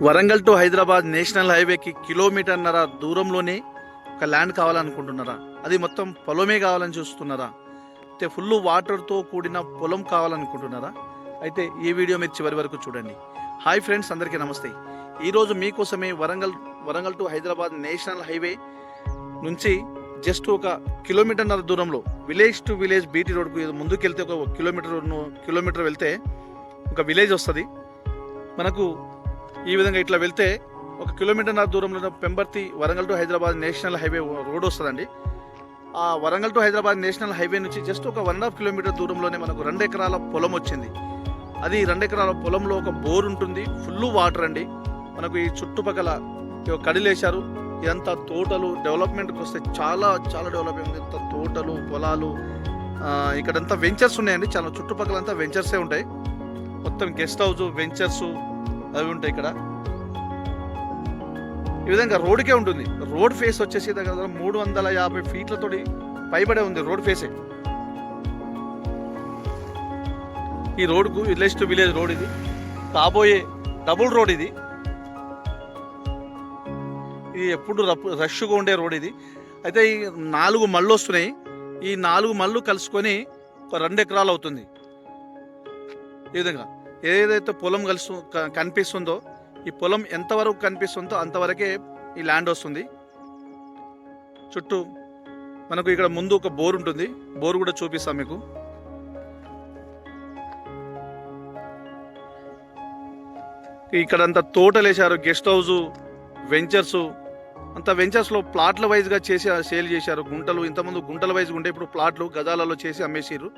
Warangal to Hyderabad national హైవేకి కిలోమీటర్న్నర దూరంలోనే ఒక ల్యాండ్ కావాలనుకుంటున్నారా? అది మొత్తం పొలమే కావాలని చూస్తున్నారా? అయితే ఫుల్ వాటర్తో కూడిన పొలం కావాలనుకుంటున్నారా? అయితే ఈ వీడియో మీరు చివరి వరకు చూడండి. హాయ్ ఫ్రెండ్స్, అందరికీ నమస్తే. ఈరోజు మీకోసమే Warangal to Hyderabad national highway నుంచి జస్ట్ ఒక కిలోమీటర్న్నర దూరంలో విలేజ్ టు విలేజ్ బీటీ రోడ్కు ముందుకెళ్తే ఒక కిలోమీటర్ వెళ్తే ఒక విలేజ్ వస్తుంది. మనకు ఈ విధంగా ఇట్లా వెళ్తే ఒక కిలోమీటర్న్నర దూరంలో Pembarthi Warangal to Hyderabad national highway road వస్తుందండి. ఆ Warangal to Hyderabad national highway నుంచి జస్ట్ ఒక 1.5 కిలోమీటర్ దూరంలోనే మనకు 2 ఎకరాల పొలం వచ్చింది. అది 2 ఎకరాల పొలంలో ఒక బోర్ ఉంటుంది, ఫుల్ వాటర్ అండి. మనకు ఈ చుట్టుపక్కల కడిలేశారు. ఇదంతా తోటలు, డెవలప్మెంట్కి వస్తే చాలా చాలా డెవలప్మెంట్. ఇంత తోటలు, పొలాలు, ఇక్కడంతా వెంచర్స్ ఉన్నాయండి. చాలా చుట్టుపక్కల అంతా వెంచర్సే ఉంటాయి. మొత్తం గెస్ట్ హౌస్, వెంచర్స్ అవి ఉంటాయి ఇక్కడ. ఈ విధంగా రోడ్కే ఉంటుంది. రోడ్ ఫేస్ వచ్చేసి దగ్గర 350 ఫీట్లతో పైబడే ఉంది రోడ్ ఫేసే. ఈ రోడ్కు విలేజ్ టు విలేజ్ రోడ్ ఇది, కాబోయే డబుల్ రోడ్ ఇది. ఇది ఎప్పుడు రష్గా ఉండే రోడ్ ఇది. అయితే ఈ 4 మళ్ళు వస్తున్నాయి. ఈ 4 మళ్ళు కలుసుకొని ఒక 2 ఎకరాలు అవుతుంది. ఈ విధంగా ఏదైతే పొలం కనిపిస్తుందో, ఈ పొలం ఎంతవరకు కనిపిస్తుందో అంతవరకే ఈ ల్యాండ్ వస్తుంది. చుట్టూ మనకు ఇక్కడ ముందు ఒక బోర్ ఉంటుంది. బోర్ కూడా చూపిస్తాం మీకు. ఇక్కడ అంతా తోటలు వేశారు, గెస్ట్ హౌస్, వెంచర్స్ అంతా. వెంచర్స్లో ప్లాట్ల వైజ్గా చేసి సేల్ చేశారు. గుంటలు, ఇంతకుముందు గుంటల వైజ్గా ఉంటే ఇప్పుడు ప్లాట్లు గజాలలో చేసి అమ్మేసారు.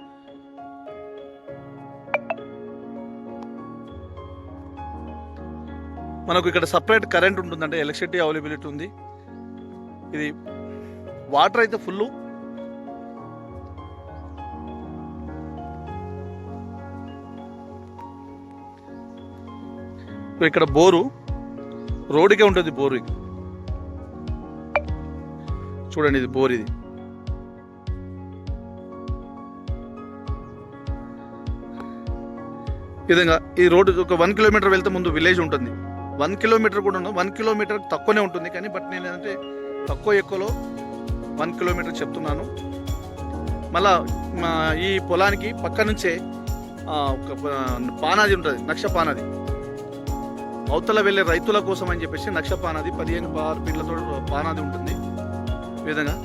మనకు ఇక్కడ సపరేట్ కరెంట్ ఉంటుందంటే ఎలక్ట్రిసిటీ అవైలబిలిటీ ఉంది. ఇది వాటర్ అయితే ఫుల్. ఇక్కడ బోరు రోడ్డుకే ఉంటుంది. బోరు చూడండి, ఇది బోర్. ఇది ఈ విధంగా ఈ రోడ్డు ఒక 1 కిలోమీటర్ వెళ్తే ముందు విలేజ్ ఉంటుంది. 1 కిలోమీటర్ కూడా ఉండదు, 1 కిలోమీటర్ తక్కువనే ఉంటుంది. కానీ బట్ నేను ఏంటంటే తక్కువ ఎక్కువలో 1 కిలోమీటర్ చెప్తున్నాను. మళ్ళా ఈ పొలానికి పక్క నుంచే ఒక పానాది ఉంటుంది, నక్ష పానాది. అవతల వెళ్ళే రైతుల కోసం అని చెప్పేసి నక్ష పానాది 15 ఫీట్లతో పానాది ఉంటుంది. ఈ విధంగా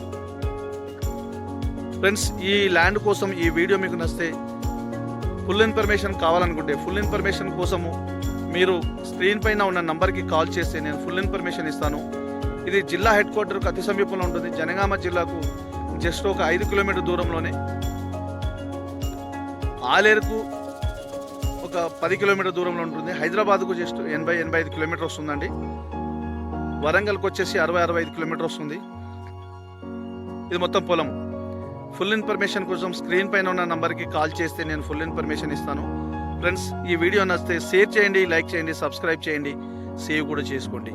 ఫ్రెండ్స్, ఈ ల్యాండ్ కోసం ఈ వీడియో మీకు నచ్చితే, ఫుల్ ఇన్ఫర్మేషన్ కావాలనుకుంటే, ఫుల్ ఇన్ఫర్మేషన్ కోసము మీరు స్క్రీన్ పైన ఉన్న నంబర్కి కాల్ చేస్తే నేను ఫుల్ ఇన్ఫర్మేషన్ ఇస్తాను. ఇది జిల్లా హెడ్ క్వార్టర్కు అతి సమీపంలో ఉంటుంది. జనగామ జిల్లాకు జస్ట్ ఒక 5 కిలోమీటర్ దూరంలోనే. ఆలేరుకు ఒక 10 కిలోమీటర్ దూరంలో ఉంటుంది. హైదరాబాద్కు జస్ట్ 80-85 కిలోమీటర్ వస్తుందండి. వరంగల్కి వచ్చేసి 60-65 కిలోమీటర్ వస్తుంది. ఇది మొత్తం పొలం. ఫుల్ ఇన్ఫర్మేషన్ కోసం స్క్రీన్ పైన ఉన్న నంబర్కి కాల్ చేస్తే నేను ఫుల్ ఇన్ఫర్మేషన్ ఇస్తాను. ఫ్రెండ్స్, ఈ వీడియో నచ్చితే షేర్ చేయండి, లైక్ చేయండి, సబ్స్క్రైబ్ చేయండి, సేవ్ కూడా చేసుకోండి.